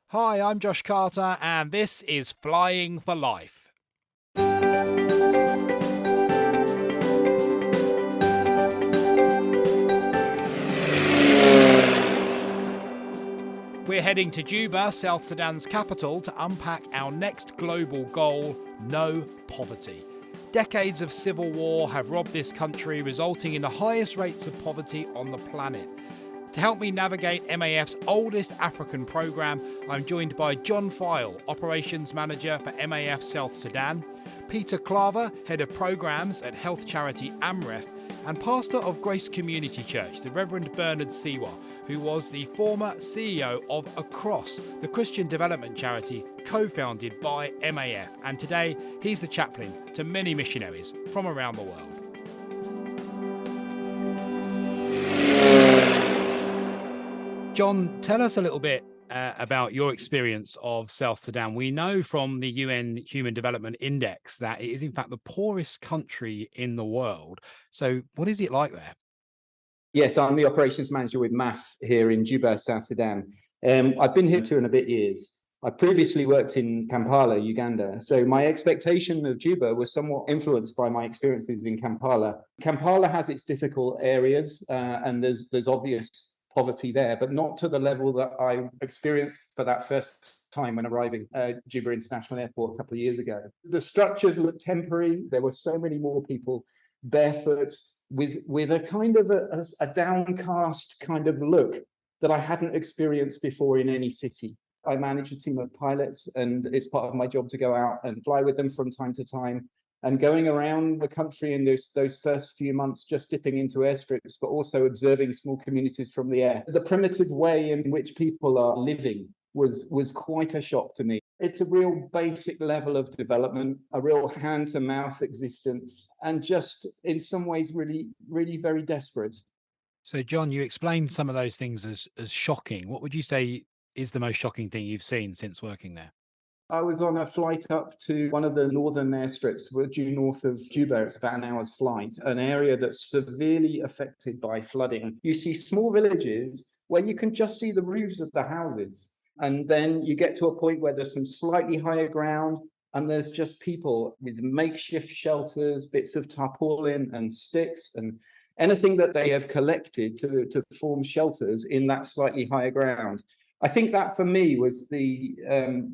Hi, I'm Josh Carter, and this is Flying for Life. We're heading to Juba, South Sudan's capital, to unpack our next global goal: no poverty. Decades of civil war have robbed this country, resulting in the highest rates of poverty on the planet. To help me navigate MAF's oldest African programme, I'm joined by John Feil, Operations Manager for MAF South Sudan, Peter Claver, Head of Programmes at health charity AMREF, and Pastor of Grace Community Church, the Reverend Bernard Suwa, who was the former CEO of Across, the Christian development charity co-founded by MAF. And today, he's the chaplain to many missionaries from around the world. John, tell us a little bit about your experience of South Sudan. We know from the UN Human Development Index that it is, in fact, the poorest country in the world. So what is it like there? Yes, I'm the operations manager with MAF here in Juba, South Sudan. I've been here 2.5 years. I previously worked in Kampala, Uganda. So my expectation of Juba was somewhat influenced by my experiences in Kampala. Kampala has its difficult areas, and there's obvious poverty there, but not to the level that I experienced for that first time when arriving at Juba International Airport a couple of years ago. The structures looked temporary. There were so many more people barefoot, with a kind of a downcast kind of look that I hadn't experienced before in any city. I manage a team of pilots, and it's part of my job to go out and fly with them from time to time. And going around the country in those first few months, just dipping into airstrips, but also observing small communities from the air. The primitive way in which people are living was quite a shock to me. It's a real basic level of development, a real hand-to-mouth existence, and just in some ways really, really very desperate. So, John, you explained some of those things as shocking. What would you say is the most shocking thing you've seen since working there? I was on a flight up to one of the northern airstrips, we're due north of Juba. It's about an hour's flight, an area that's severely affected by flooding. You see small villages where you can just see the roofs of the houses. And then you get to a point where there's some slightly higher ground, and there's just people with makeshift shelters, bits of tarpaulin and sticks and anything that they have collected to form shelters in that slightly higher ground. I think that for me was the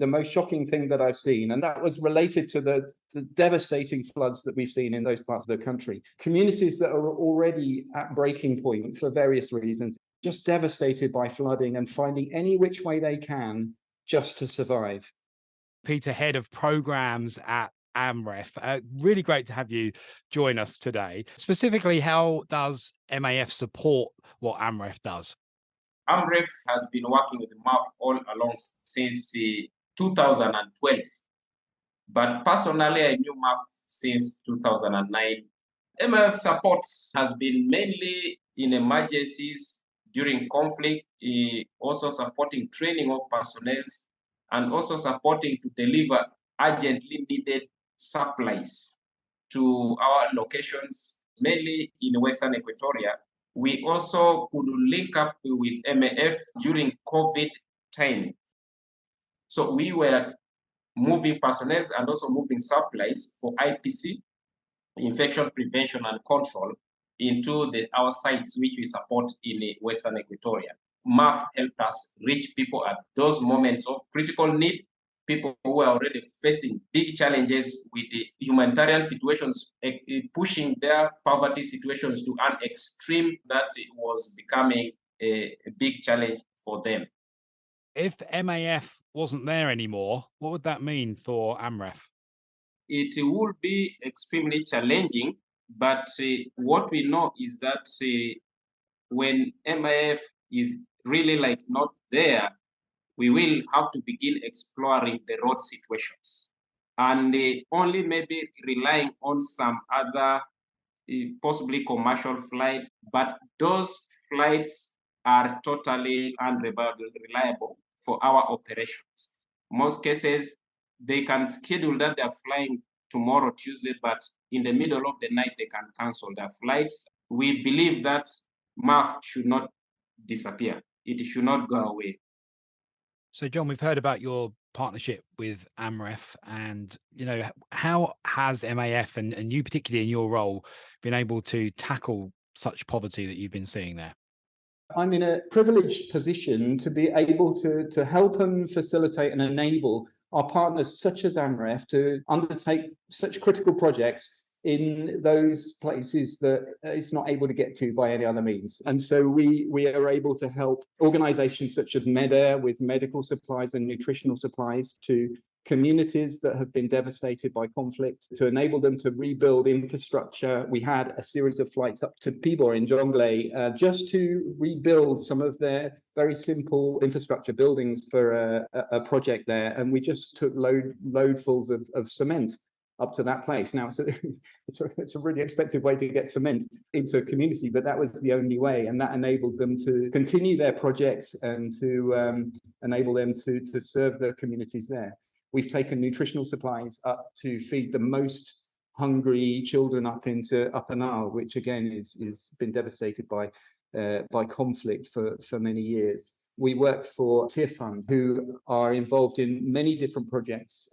most shocking thing that I've seen, and that was related to the devastating floods that we've seen in those parts of the country. Communities that are already at breaking point for various reasons, just devastated by flooding and finding any which way they can just to survive. Peter, Head of Programs at AMREF. Really great to have you join us today. Specifically, how does MAF support what AMREF does? AMREF has been working with MAF all along since 2012. But personally, I knew MAF since 2009. MAF support has been mainly in emergencies during conflict, also supporting training of personnel, and also supporting to deliver urgently needed supplies to our locations, mainly in Western Equatoria. We also could link up with MAF during COVID time. So we were moving personnel and also moving supplies for IPC, infection prevention and control, into our sites which we support in Western Equatoria. MAF helped us reach people at those moments of critical need, people who are already facing big challenges with the humanitarian situations, pushing their poverty situations to an extreme that it was becoming a big challenge for them. If MAF wasn't there anymore, what would that mean for AMREF? It would be extremely challenging, but what we know is that when MAF is really like not there, we will have to begin exploring the road situations, and only maybe relying on some other possibly commercial flights, but those flights are totally unreliable for our operations. Most cases, they can schedule that they're flying tomorrow, Tuesday, but in the middle of the night, they can cancel their flights. We believe that MAF should not disappear. It should not go away. So, John, we've heard about your partnership with AMREF, and how has MAF and you particularly in your role been able to tackle such poverty that you've been seeing there? I'm in a privileged position to be able to help and facilitate and enable our partners such as AMREF to undertake such critical projects in those places that it's not able to get to by any other means. And so we are able to help organizations such as MEDAIR with medical supplies and nutritional supplies to communities that have been devastated by conflict, to enable them to rebuild infrastructure. We had a series of flights up to Pibor in Jonglei just to rebuild some of their very simple infrastructure buildings for a project there. And we just took loadfuls of cement up to that place. Now, it's a really expensive way to get cement into a community, but that was the only way. And that enabled them to continue their projects and to enable them to serve the communities there. We've taken nutritional supplies up to feed the most hungry children up into Upper Nile, which again is been devastated by conflict for many years. We work for Tier Fund, who are involved in many different projects,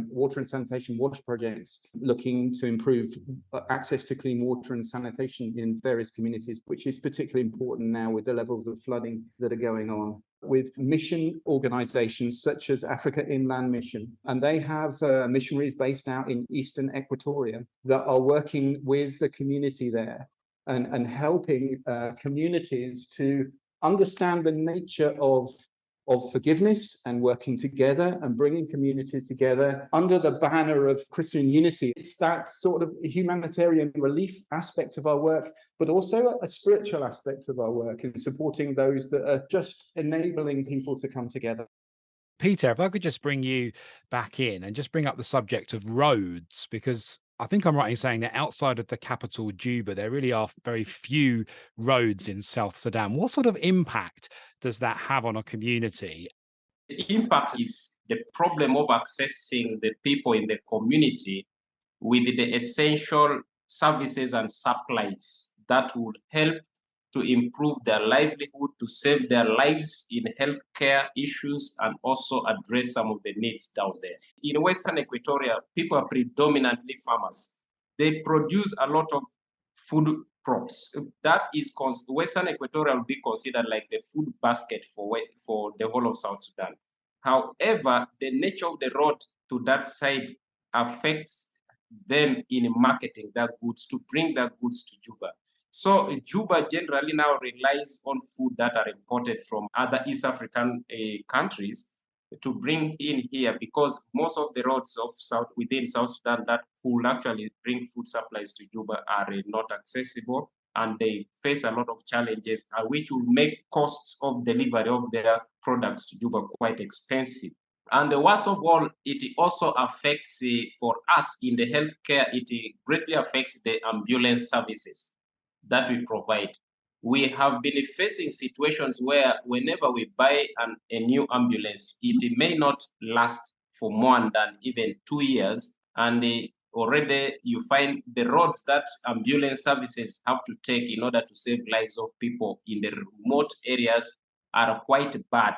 water and sanitation water projects, looking to improve access to clean water and sanitation in various communities, which is particularly important now with the levels of flooding that are going on. With mission organizations such as Africa Inland Mission, and they have missionaries based out in Eastern Equatoria that are working with the community there and helping communities to understand the nature of forgiveness and working together and bringing communities together under the banner of Christian unity. It's that sort of humanitarian relief aspect of our work, but also a spiritual aspect of our work in supporting those that are just enabling people to come together. Peter, if I could just bring you back in and just bring up the subject of roads, because I think I'm right in saying that outside of the capital, Juba, there really are very few roads in South Sudan. What sort of impact does that have on a community? The impact is the problem of accessing the people in the community with the essential services and supplies that would help to improve their livelihood, to save their lives in healthcare issues, and also address some of the needs down there. In Western Equatoria, people are predominantly farmers. They produce a lot of food crops. That is, Western Equatoria will be considered like the food basket for the whole of South Sudan. However, the nature of the road to that side affects them in marketing their goods, to bring their goods to Juba. So Juba generally now relies on food that are imported from other East African countries to bring in here, because most of the roads of within South Sudan that could actually bring food supplies to Juba are not accessible, and they face a lot of challenges, which will make costs of delivery of their products to Juba quite expensive. And worst of all, it also affects, for us in the healthcare, it greatly affects the ambulance services that we provide. We have been facing situations where whenever we buy a new ambulance, it may not last for more than even 2 years. And already you find the roads that ambulance services have to take in order to save lives of people in the remote areas are quite bad.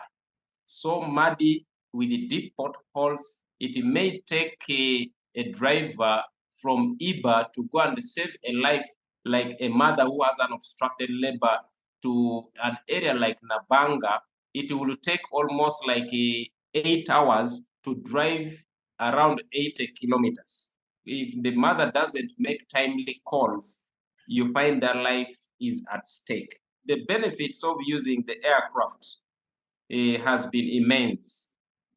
So muddy with the deep potholes, it may take a driver from Iba to go and save a life, like a mother who has an obstructed labor, to an area like Nabanga. It will take almost like 8 hours to drive around 80 kilometers. If the mother doesn't make timely calls, you find their life is at stake. The benefits of using the aircraft has been immense.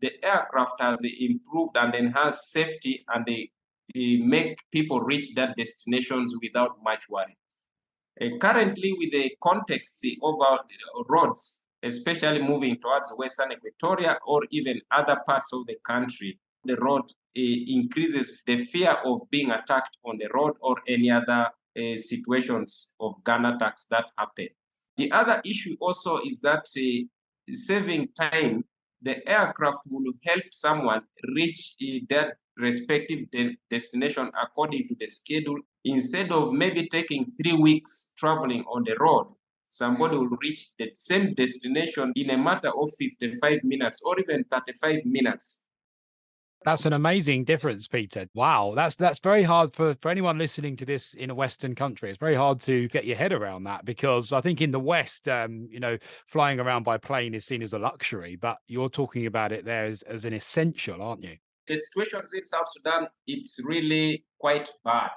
The aircraft has improved and enhanced safety, and they make people reach their destinations without much worry. Currently, with the context of our roads, especially moving towards Western Equatoria or even other parts of the country, the road increases the fear of being attacked on the road or any other situations of gun attacks that happen. The other issue also is that saving time, the aircraft will help someone reach their respective destination according to the schedule. Instead of maybe taking 3 weeks traveling on the road, somebody will reach the same destination in a matter of 55 minutes or even 35 minutes. That's an amazing difference, Peter. Wow, that's very hard for anyone listening to this in a Western country. It's very hard to get your head around that, because I think in the West, flying around by plane is seen as a luxury, but you're talking about it there as an essential, aren't you? The situations in South Sudan, it's really quite bad.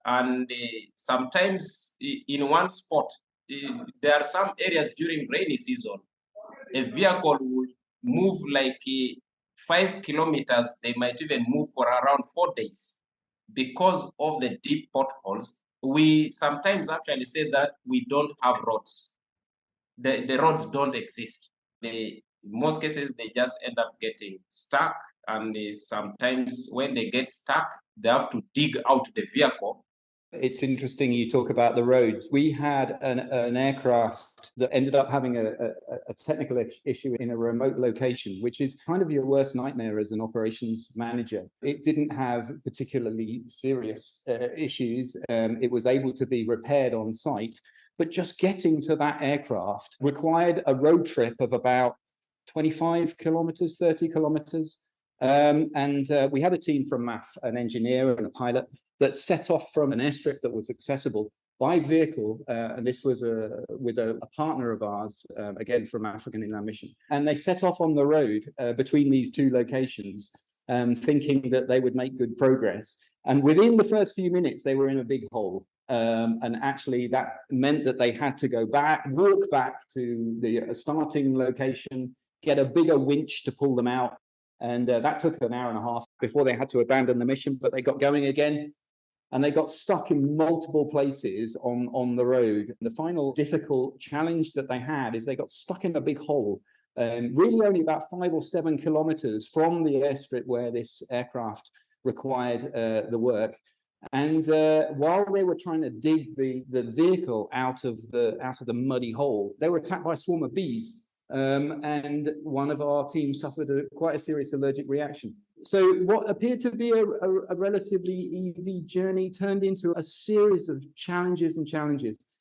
And sometimes in one spot, there are some areas during rainy season, a vehicle will move like 5 kilometers. They might even move for around 4 days because of the deep potholes. We sometimes actually say that we don't have roads. The roads don't exist. In most cases, they just end up getting stuck. And sometimes when they get stuck, they have to dig out the vehicle. It's interesting you talk about the roads. We had an aircraft that ended up having a technical issue in a remote location, which is kind of your worst nightmare as an operations manager. It didn't have particularly serious issues. It was able to be repaired on site, but just getting to that aircraft required a road trip of about 25 kilometers, 30 kilometers. We had a team from MAF, an engineer and a pilot, that set off from an airstrip that was accessible by vehicle, and this was with a partner of ours, again from African Inland Mission. And they set off on the road between these two locations, thinking that they would make good progress. And within the first few minutes, they were in a big hole. And actually, that meant that they had to go back, walk back to the starting location, get a bigger winch to pull them out. And that took an hour and a half before they had to abandon the mission, but they got going again. And they got stuck in multiple places on the road. And the final difficult challenge that they had is they got stuck in a big hole, really only about 5 or 7 kilometers from the airstrip where this aircraft required the work. And while they were trying to dig the vehicle out of the muddy hole, they were attacked by a swarm of bees. And one of our team suffered quite a serious allergic reaction. So what appeared to be a relatively easy journey turned into a series of challenges.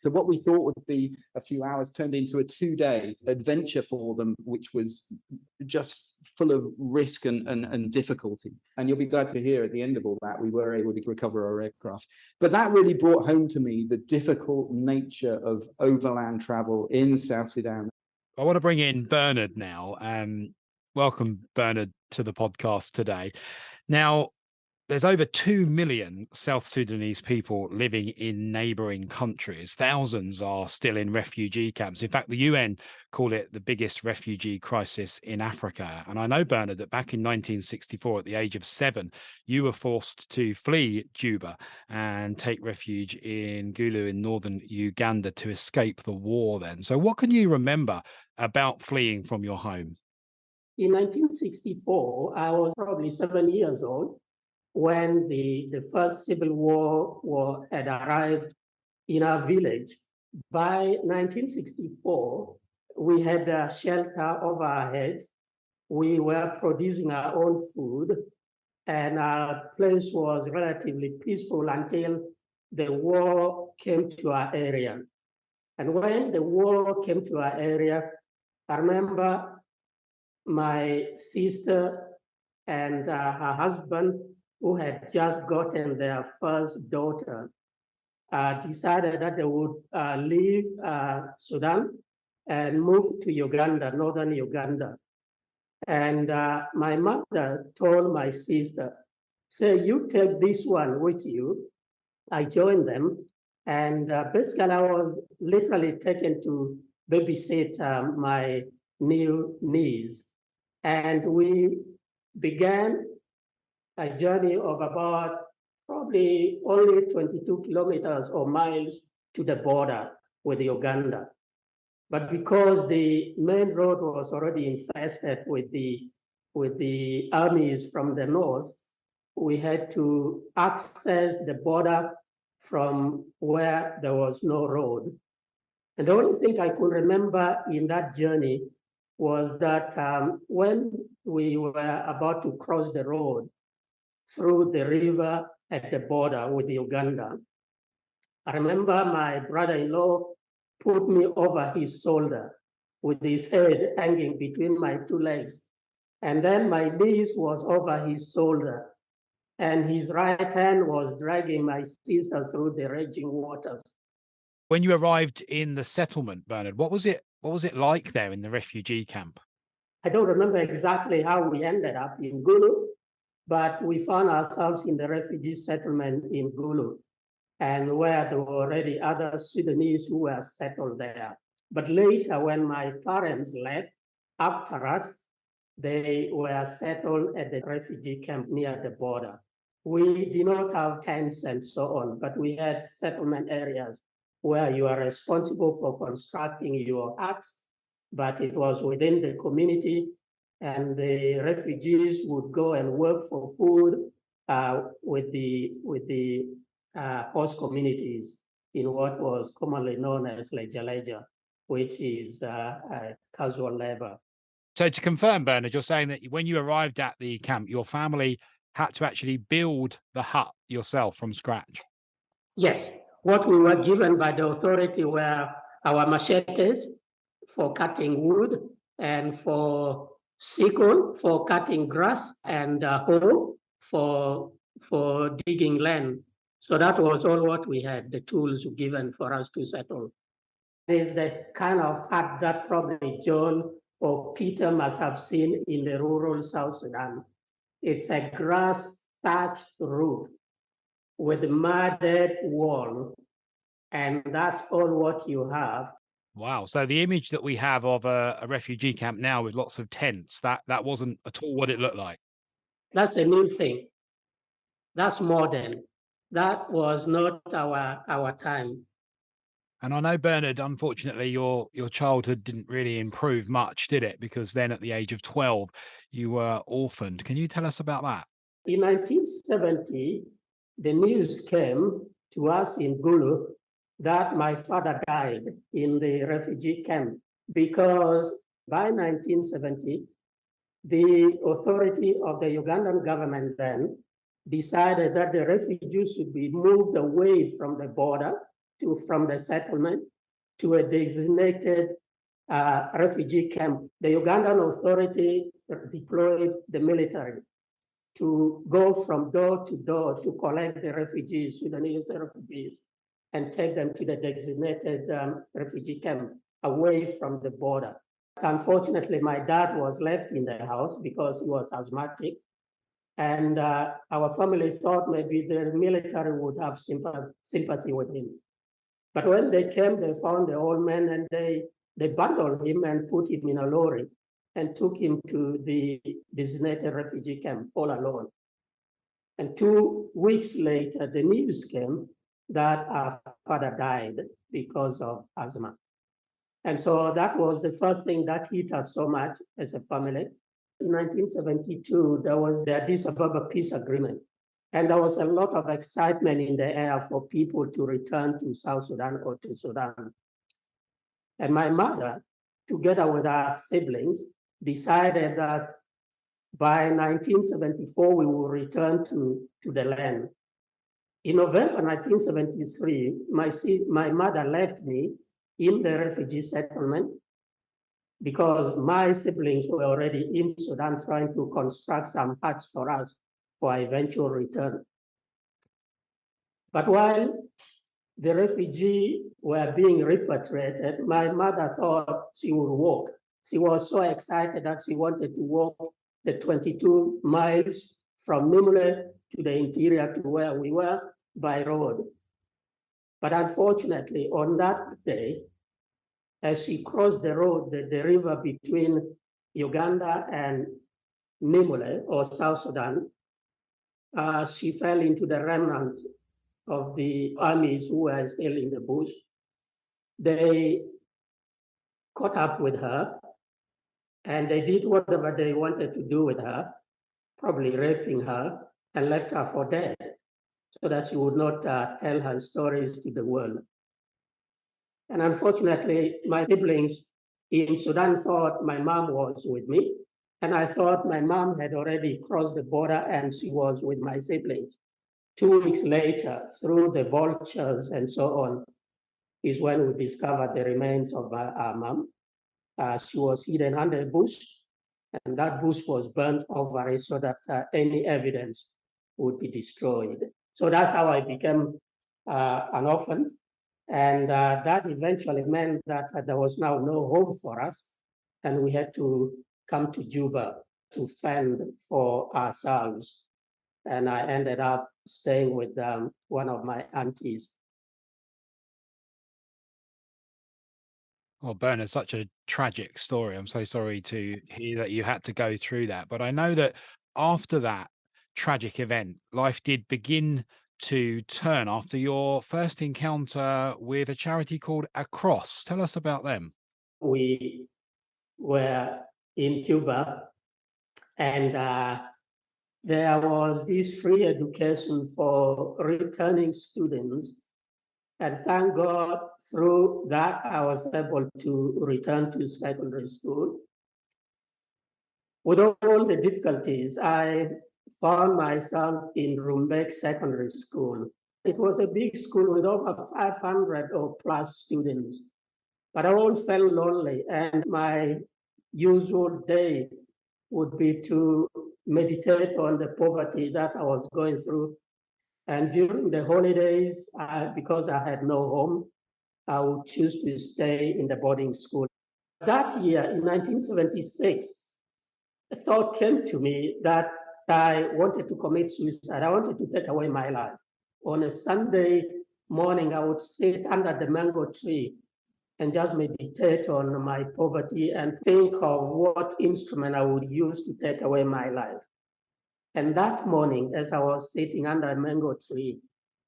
So what we thought would be a few hours turned into a 2-day adventure for them, which was just full of risk and difficulty. And you'll be glad to hear at the end of all that, we were able to recover our aircraft. But that really brought home to me the difficult nature of overland travel in South Sudan. I want to bring in Bernard now. Welcome, Bernard, to the podcast today. Now, there's over 2 million South Sudanese people living in neighboring countries. Thousands are still in refugee camps. In fact, the UN call it the biggest refugee crisis in Africa. And I know, Bernard, that back in 1964, at the age of 7, you were forced to flee Juba and take refuge in Gulu in northern Uganda to escape the war then. So what can you remember about fleeing from your home? In 1964, I was probably 7 years old when the first civil war had arrived in our village. By 1964, we had a shelter over our heads. We were producing our own food, and our place was relatively peaceful until the war came to our area. And when the war came to our area, I remember my sister and her husband, who had just gotten their first daughter, decided that they would leave Sudan and move to Uganda, northern Uganda. And my mother told my sister, say, you take this one with you. I joined them. And basically, I was literally taken to babysit my new niece. And we began a journey of about probably only 22 kilometers or miles to the border with Uganda. But because the main road was already infested with the armies from the north, we had to access the border from where there was no road. And the only thing I could remember in that journey was that when we were about to cross the road through the river at the border with Uganda, I remember my brother-in-law put me over his shoulder with his head hanging between my two legs. And then my knees was over his shoulder, and his right hand was dragging my sister through the raging waters. When you arrived in the settlement, Bernard, what was it like there in the refugee camp? I don't remember exactly how we ended up in Gulu, but we found ourselves in the refugee settlement in Gulu, and where there were already other Sudanese who were settled there. But later, when my parents left after us, they were settled at the refugee camp near the border. We did not have tents and so on, but we had settlement areas where you are responsible for constructing your huts, but it was within the community, and the refugees would go and work for food with the host communities in what was commonly known as Leja, which is casual labor. So to confirm, Bernard, you're saying that when you arrived at the camp, your family had to actually build the hut yourself from scratch? Yes. What we were given by the authority were our machetes for cutting wood, and for sickle for cutting grass, and hoe for digging land. So that was all what we had, the tools given for us to settle. It is the kind of hut that probably John or Peter must have seen in the rural South Sudan. It's a grass thatched roof with mudded wall, and that's all what you have. Wow. So the image that we have of a refugee camp now with lots of tents, that wasn't at all what it looked like. That's a new thing. That's modern. That was not our time. And I know, Bernard, unfortunately, your childhood didn't really improve much, did it? Because then at the age of 12, you were orphaned. Can you tell us about that? In 1970, the news came to us in Gulu that my father died in the refugee camp, because by 1970, the authority of the Ugandan government then decided that the refugees should be moved away from the border from the settlement to a designated refugee camp. The Ugandan authority deployed the military to go from door to door to collect the refugees, Sudanese refugees, and take them to the designated refugee camp away from the border. Unfortunately, my dad was left in the house because he was asthmatic, and our family thought maybe the military would have sympathy with him. But when they came, they found the old man, and they bundled him and put him in a lorry and took him to the designated refugee camp all alone. And 2 weeks later, the news came that our father died because of asthma. And so that was the first thing that hit us so much as a family. In 1972, there was the Addis Ababa Peace Agreement. And there was a lot of excitement in the air for people to return to South Sudan or to Sudan. And my mother, together with our siblings, decided that by 1974, we will return to the land. In November 1973, my mother left me in the refugee settlement because my siblings were already in Sudan trying to construct some huts for us for eventual return. But while the refugees were being repatriated, my mother thought she would walk. She was so excited that she wanted to walk the 22 miles from Nimule to the interior to where we were by road. But unfortunately, on that day, as she crossed the road, the river between Uganda and Nimule, or South Sudan, she fell into the remnants of the armies who were still in the bush. They caught up with her, and they did whatever they wanted to do with her, probably raping her, and left her for dead so that she would not tell her stories to the world. And unfortunately, my siblings in Sudan thought my mom was with me, and I thought my mom had already crossed the border and she was with my siblings. 2 weeks later, through the vultures and so on, is when we discovered the remains of our mom. She was hidden under a bush, and that bush was burnt over it so that any evidence would be destroyed. So that's how I became an orphan. And that eventually meant that there was now no home for us, and we had to come to Juba to fend for ourselves. And I ended up staying with one of my aunties. Oh, Bernard, such a tragic story. I'm so sorry to hear that you had to go through that. But I know that after that tragic event, life did begin to turn after your first encounter with a charity called Across. Tell us about them. We were in Cuba, and there was this free education for returning students. And thank God, through that, I was able to return to secondary school. With all the difficulties, I found myself in Rumbek Secondary School. It was a big school with over 500 or plus students, but I all felt lonely, and my usual day would be to meditate on the poverty that I was going through. And during the holidays, because I had no home, I would choose to stay in the boarding school. That year, in 1976, a thought came to me that I wanted to commit suicide. I wanted to take away my life. On a Sunday morning, I would sit under the mango tree and just meditate on my poverty and think of what instrument I would use to take away my life. And that morning, as I was sitting under a mango tree,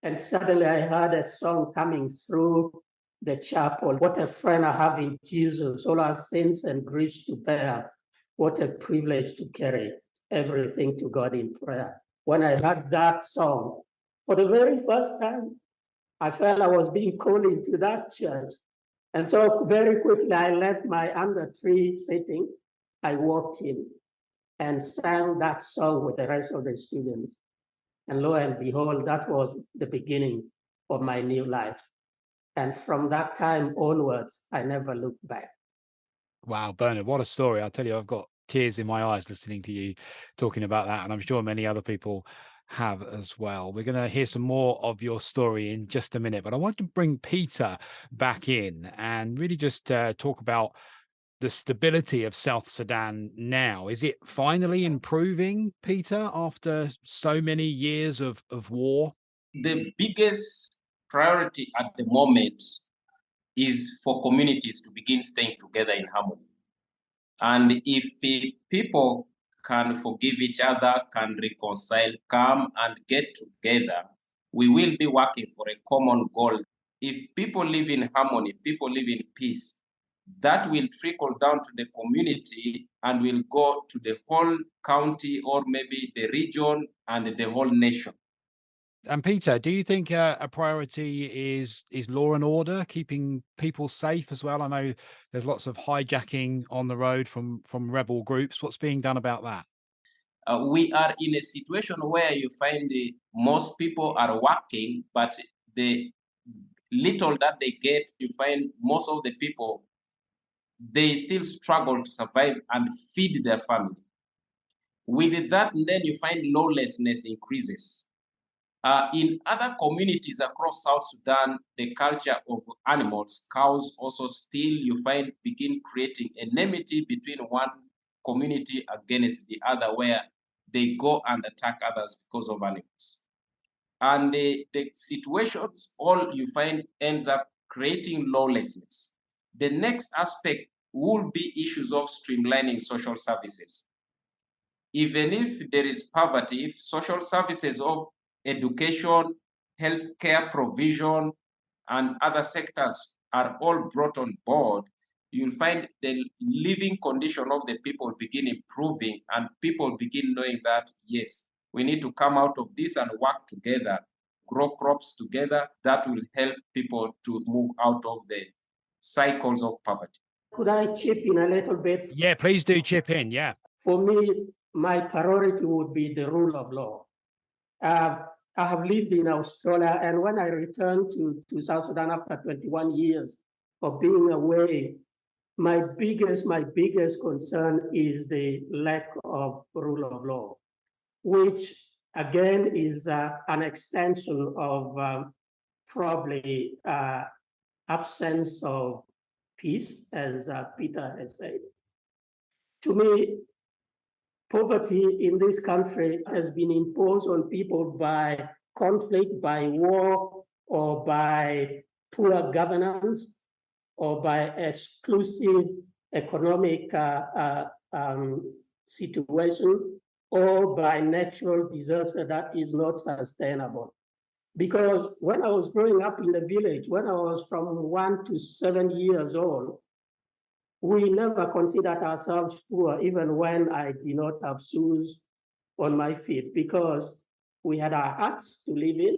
and suddenly I heard a song coming through the chapel. What a friend I have in Jesus, all our sins and griefs to bear. What a privilege to carry everything to God in prayer. When I heard that song, for the very first time, I felt I was being called into that church. And so very quickly, I left my under tree sitting. I walked in and sang that song with the rest of the students. And lo and behold, that was the beginning of my new life. And from that time onwards, I never looked back. Wow, Bernard, what a story. I'll tell you, I've got tears in my eyes listening to you talking about that. And I'm sure many other people have as well. We're going to hear some more of your story in just a minute, but I want to bring Peter back in and really just talk about the stability of South Sudan now. Is it finally improving, Peter, after so many years of war? The biggest priority at the moment is for communities to begin staying together in harmony. And if people can forgive each other, can reconcile, come and get together, we will be working for a common goal. If people live in harmony, people live in peace, that will trickle down to the community and will go to the whole county or maybe the region and the whole nation. And Peter, do you think a priority is law and order, keeping people safe as well? I know there's lots of hijacking on the road from rebel groups. What's being done about that? We are in a situation where you find most people are working, but the little that they get, you find most of the people, they still struggle to survive and feed their family. With that, then you find lawlessness increases. In other communities across South Sudan, the culture of animals, cows also still, you find, begin creating enmity between one community against the other, where they go and attack others because of animals. And the situations, all you find, ends up creating lawlessness. The next aspect will be issues of streamlining social services. Even if there is poverty, if social services of education, healthcare provision, and other sectors are all brought on board, you'll find the living condition of the people begin improving, and people begin knowing that, yes, we need to come out of this and work together, grow crops together. That will help people to move out of the cycles of poverty. Could I chip in a little bit? Yeah, please do chip in. Yeah. For me, my priority would be the rule of law. I have lived in Australia, and when I returned to South Sudan after 21 years of being away, my biggest concern is the lack of rule of law, which again is an extension of probably absence of peace, as Peter has said. To me, poverty in this country has been imposed on people by conflict, by war, or by poor governance, or by exclusive economic situation, or by natural disaster that is not sustainable. Because when I was growing up in the village, when I was from 1 to 7 years old, we never considered ourselves poor, even when I did not have shoes on my feet, because we had our huts to live in.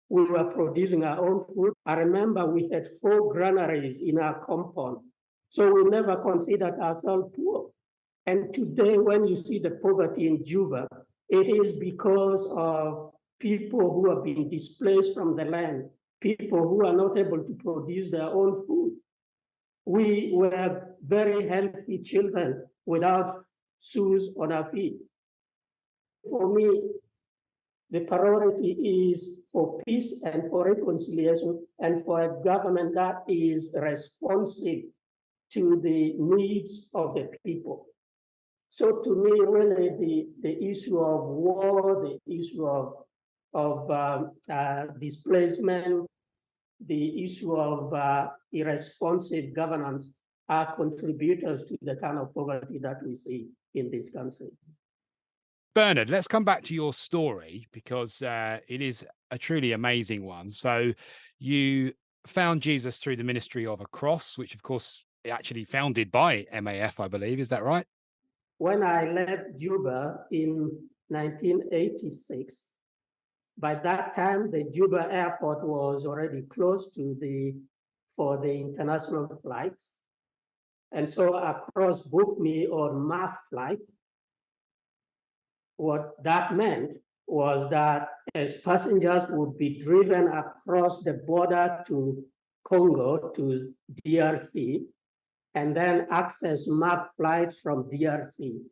We were producing our own food. I remember we had 4 granaries in our compound. So we never considered ourselves poor. And today, when you see the poverty in Juba, it is because of people who have been displaced from the land, people who are not able to produce their own food. We were very healthy children without shoes on our feet. For me, the priority is for peace and for reconciliation and for a government that is responsive to the needs of the people. So to me, really, the issue of war, the issue of displacement, the issue of irresponsive governance are contributors to the kind of poverty that we see in this country. Bernard, let's come back to your story, because it is a truly amazing one. So you found Jesus through the ministry of a cross, which of course actually founded by MAF, I believe. Is that right? When I left Juba in 1986, by that time, the Juba airport was already closed for the international flights. And so Across booked me on MAF flight. What that meant was that as passengers would be driven across the border to Congo, to DRC, and then access MAF flights from DRC.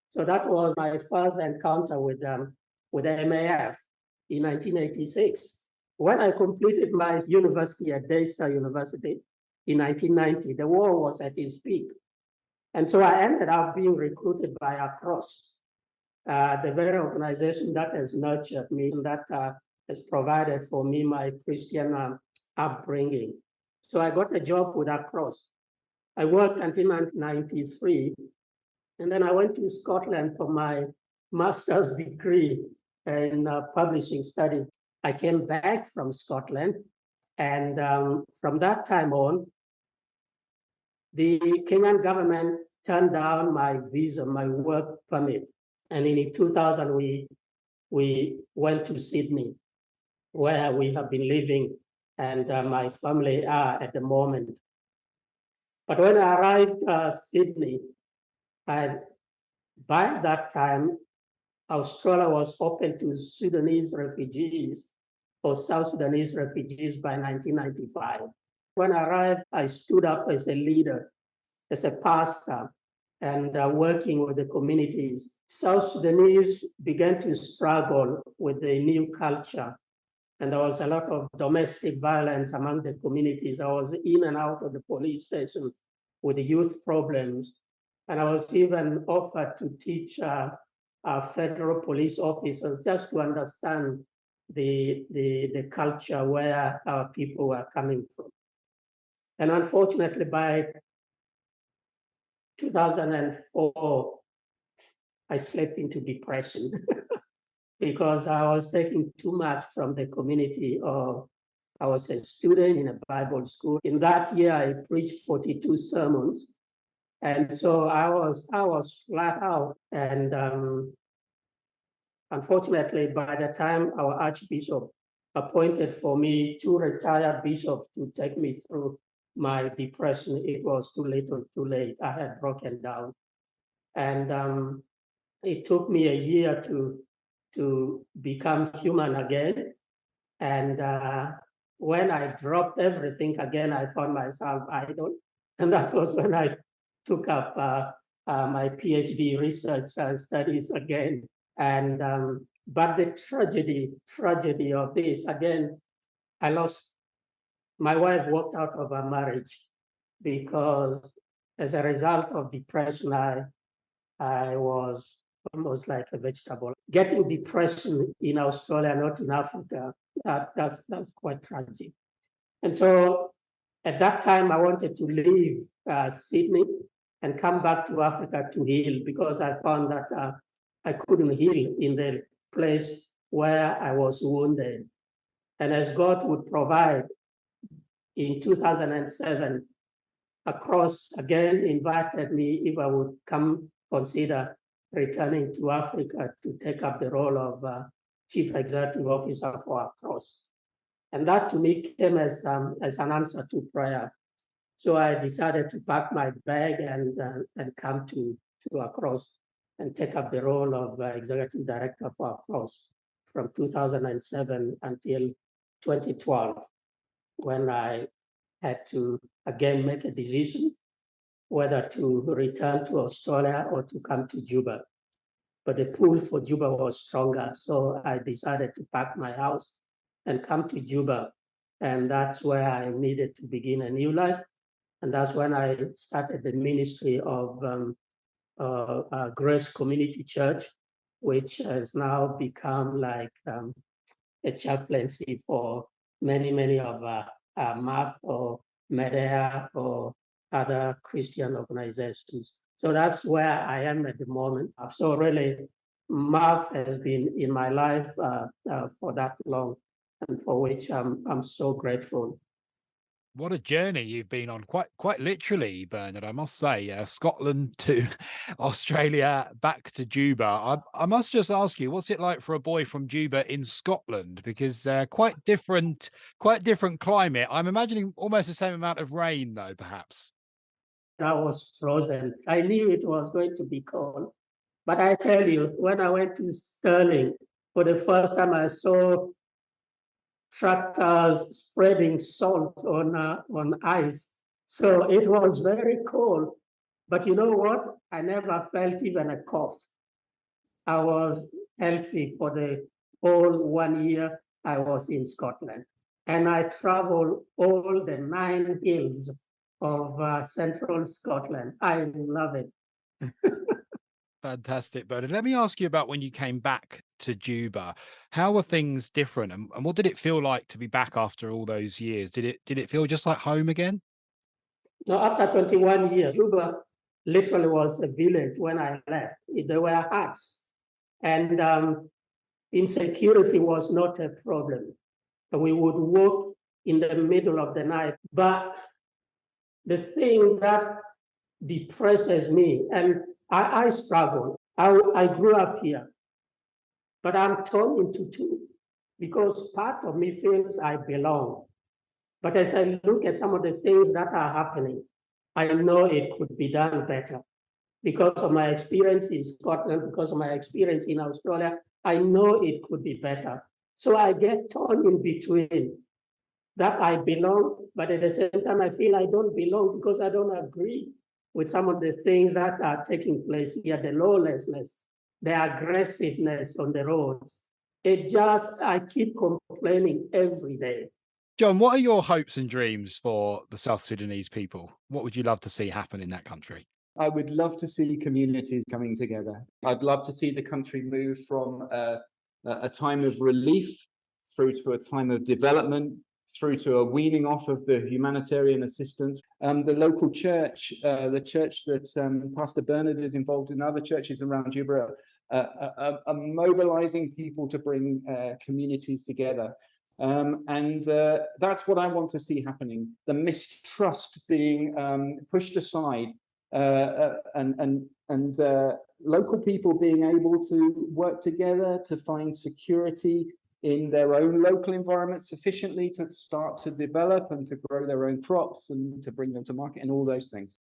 So that was my first encounter with MAF in 1986. When I completed my university at Daystar University in 1990, the war was at its peak. And so I ended up being recruited by Across, the very organization that has nurtured me, and that has provided for me my Christian upbringing. So I got a job with Across. I worked until 1993, and then I went to Scotland for my master's degree in publishing studies. I came back from Scotland, and from that time on, the Kenyan government turned down my visa, my work permit. And in 2000, we went to Sydney, where we have been living, and my family are at the moment. But when I arrived Sydney, by that time, Australia was open to Sudanese refugees or South Sudanese refugees by 1995. When I arrived, I stood up as a leader, as a pastor, and working with the communities. South Sudanese began to struggle with the new culture, and there was a lot of domestic violence among the communities. I was in and out of the police station with the youth problems, and I was even offered to teach federal police officers just to understand the culture where our people were coming from. And unfortunately, by 2004, I slipped into depression because I was taking too much from the community. I was a student in a Bible school. In that year, I preached 42 sermons. And so I was flat out. And unfortunately, by the time our Archbishop appointed for me 2 retired bishops to take me through my depression, it was too little too late. I had broken down. And it took me a year to to become human again. And when I dropped everything again, I found myself idle. And that was when I took up my PhD research studies again. And but the tragedy of this, again, I lost, my wife walked out of our marriage because as a result of depression, I was almost like a vegetable. Getting depression in Australia, not in Africa, that's quite tragic. And so at that time, I wanted to leave Sydney and come back to Africa to heal because I found that I couldn't heal in the place where I was wounded. And as God would provide, in 2007, Across again invited me if I would come consider returning to Africa to take up the role of Chief Executive Officer for Across. And that to me came as an answer to prayer. So I decided to pack my bag and come to Across and take up the role of Executive Director for Across from 2007 until 2012, when I had to again make a decision whether to return to Australia or to come to Juba. But the pull for Juba was stronger. So I decided to pack my house and come to Juba. And that's where I needed to begin a new life. And that's when I started the ministry of Grace Community Church, which has now become like a chaplaincy for many of MAF or Medea or other Christian organizations. So that's where I am at the moment. So really, MAF has been in my life for that long, and for which I'm so grateful. What a journey you've been on, quite literally, Bernard, I must say. Scotland to Australia, back to Juba. I must just ask you, what's it like for a boy from Juba in Scotland? Because quite different climate. I'm imagining almost the same amount of rain, though, perhaps. I was frozen. I knew it was going to be cold. But I tell you, when I went to Stirling, for the first time I saw tractors spreading salt on ice. So it was very cold. But you know what? I never felt even a cough. I was healthy for the whole 1 year I was in Scotland. And I traveled all the 9 hills of central Scotland. I love it. Fantastic, Bernard. Let me ask you about when you came back to Juba. How were things different, and what did it feel like to be back after all those years? Did it feel just like home again? No, after 21 years, Juba literally was a village when I left. There were huts, and insecurity was not a problem. We would walk in the middle of the night. But the thing that depresses me, and I struggle. I grew up here, but I'm torn into two because part of me feels I belong. But as I look at some of the things that are happening, I know it could be done better. Because of my experience in Scotland, because of my experience in Australia, I know it could be better. So I get torn in between that I belong, but at the same time, I feel I don't belong because I don't agree with some of the things that are taking place here, the lawlessness, the aggressiveness on the roads. I keep complaining every day. John, what are your hopes and dreams for the South Sudanese people? What would you love to see happen in that country? I would love to see communities coming together. I'd love to see the country move from a time of relief through to a time of development, through to a weaning off of the humanitarian assistance. The local church, the church that Pastor Bernard is involved in, other churches around Juba, are mobilizing people to bring communities together. That's what I want to see happening. The mistrust being pushed aside, and local people being able to work together to find security in their own local environment sufficiently to start to develop and to grow their own crops and to bring them to market and all those things.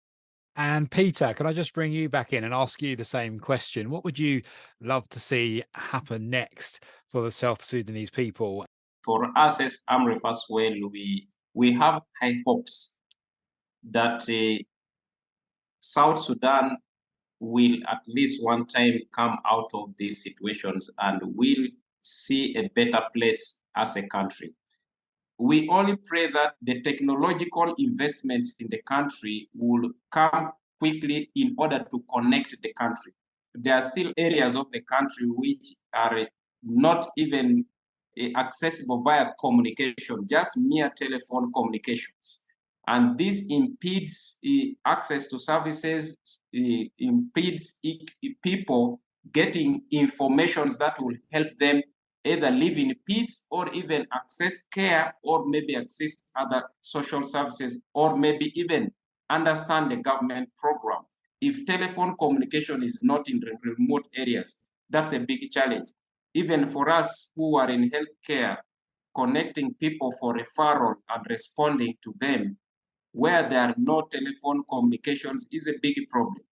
And Peter, can I just bring you back in and ask you the same question? What would you love to see happen next for the South Sudanese people? For us as AMREF as well, we have high hopes that South Sudan will at least one time come out of these situations and will see a better place as a country. We only pray that the technological investments in the country will come quickly in order to connect the country. There are still areas of the country which are not even accessible via communication, just mere telephone communications. And this impedes access to services, impedes people getting information that will help them either live in peace or even access care or maybe access other social services or maybe even understand the government program. If telephone communication is not in remote areas, that's a big challenge. Even for us who are in healthcare, connecting people for referral and responding to them where there are no telephone communications is a big problem.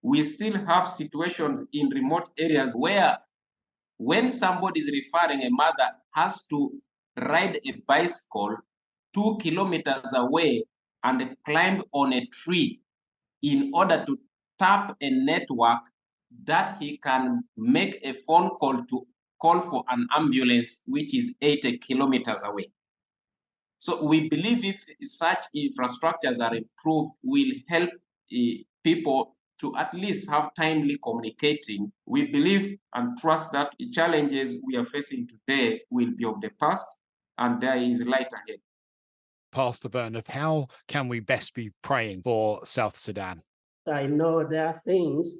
We still have situations in remote areas where when somebody is referring, a mother has to ride a bicycle 2 kilometers away and climb on a tree in order to tap a network that he can make a phone call to call for an ambulance, which is 80 kilometers away. So we believe if such infrastructures are improved, will help people to at least have timely communicating. We believe and trust that the challenges we are facing today will be of the past and there is light ahead. Pastor Bernard, how can we best be praying for South Sudan? I know there are things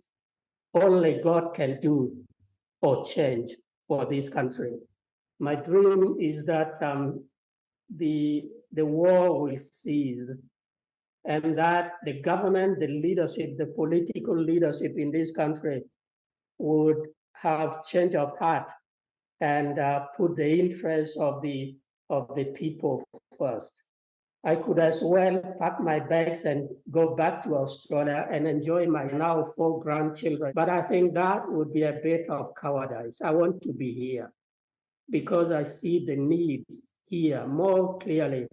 only God can do or change for this country. My dream is that the war will cease and that the government, the leadership, the political leadership in this country would have change of heart and put the interests of the people first. I could as well pack my bags and go back to Australia and enjoy my now 4 grandchildren. But I think that would be a bit of cowardice. I want to be here because I see the needs here more clearly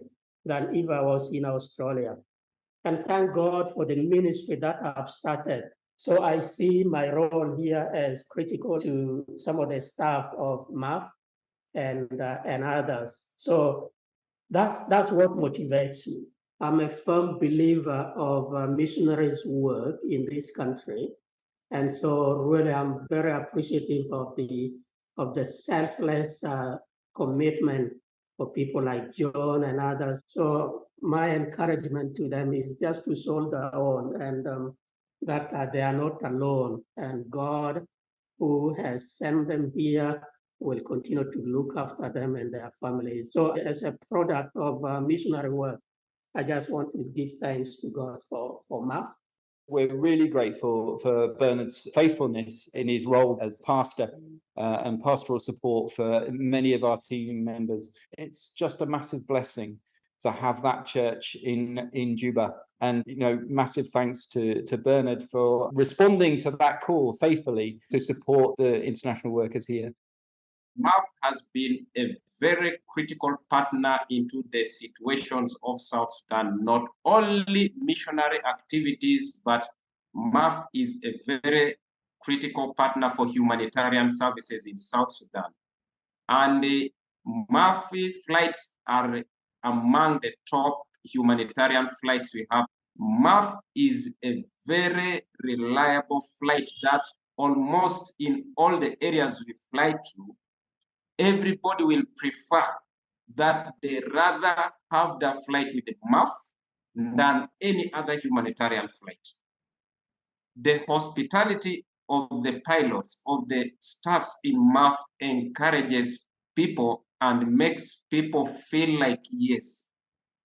than if I was in Australia. And thank God for the ministry that I've started. So I see my role here as critical to some of the staff of MAF and others. So that's what motivates me. I'm a firm believer of missionaries' work in this country, and so really I'm very appreciative of the selfless commitment for people like John and others. So my encouragement to them is just to soldier on and that they are not alone, and God, who has sent them here, will continue to look after them and their families. So as a product of missionary work, I just want to give thanks to God for MAF. We're really grateful for Bernard's faithfulness in his role as pastor and pastoral support for many of our team members. It's just a massive blessing to have that church in Juba. And, massive thanks to Bernard for responding to that call faithfully to support the international workers here. MAF has been a very critical partner into the situations of South Sudan, not only missionary activities, but MAF is a very critical partner for humanitarian services in South Sudan. And the MAF flights are among the top humanitarian flights we have. MAF is a very reliable flight that almost in all the areas we fly to, everybody will prefer that they rather have the flight with the MAF than any other humanitarian flight. The hospitality of the pilots, of the staffs in MAF encourages people and makes people feel like, yes,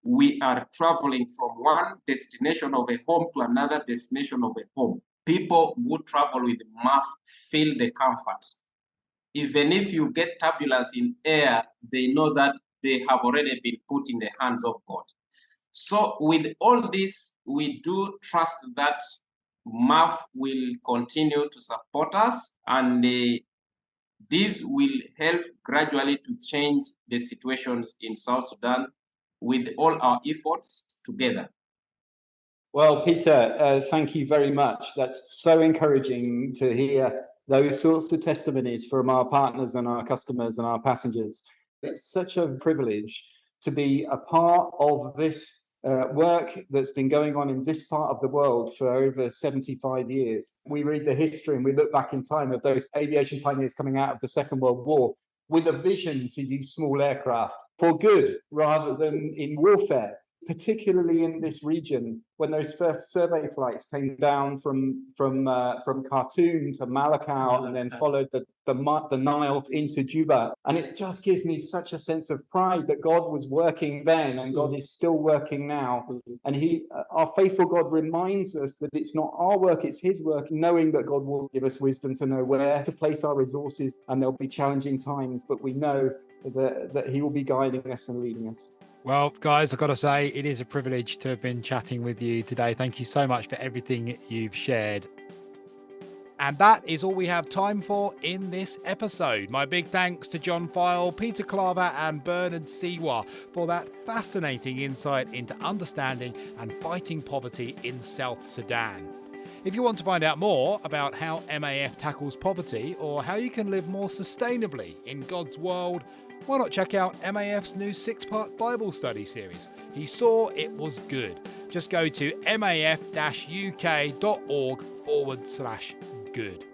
we are traveling from one destination of a home to another destination of a home. People who travel with MAF feel the comfort. Even if you get turbulence in air, they know that they have already been put in the hands of God. So with all this, we do trust that MAF will continue to support us, and this will help gradually to change the situations in South Sudan with all our efforts together. Well, Peter, thank you very much. That's so encouraging to hear those sorts of testimonies from our partners and our customers and our passengers. It's such a privilege to be a part of this work that's been going on in this part of the world for over 75 years. We read the history and we look back in time of those aviation pioneers coming out of the Second World War with a vision to use small aircraft for good rather than in warfare. Particularly in this region, when those first survey flights came down from Khartoum to Malakal and then followed the Nile into Juba. And it just gives me such a sense of pride that God was working then and God is still working now. And our faithful God reminds us that it's not our work, it's his work, knowing that God will give us wisdom to know where to place our resources. And there'll be challenging times, but we know that he will be guiding us and leading us. Well, guys, I've got to say, it is a privilege to have been chatting with you today. Thank you so much for everything you've shared. And that is all we have time for in this episode. My big thanks to John Feil, Peter Claver and Bernard Suwa for that fascinating insight into understanding and fighting poverty in South Sudan. If you want to find out more about how MAF tackles poverty or how you can live more sustainably in God's world, why not check out MAF's new 6-part Bible study series, He Saw It Was Good. Just go to maf-uk.org/good.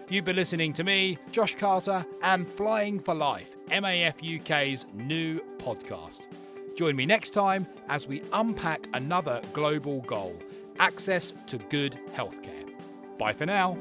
You've been listening to me, Josh Carter, and Flying for Life, MAF UK's new podcast. Join me next time as we unpack another global goal, access to good healthcare. Bye for now.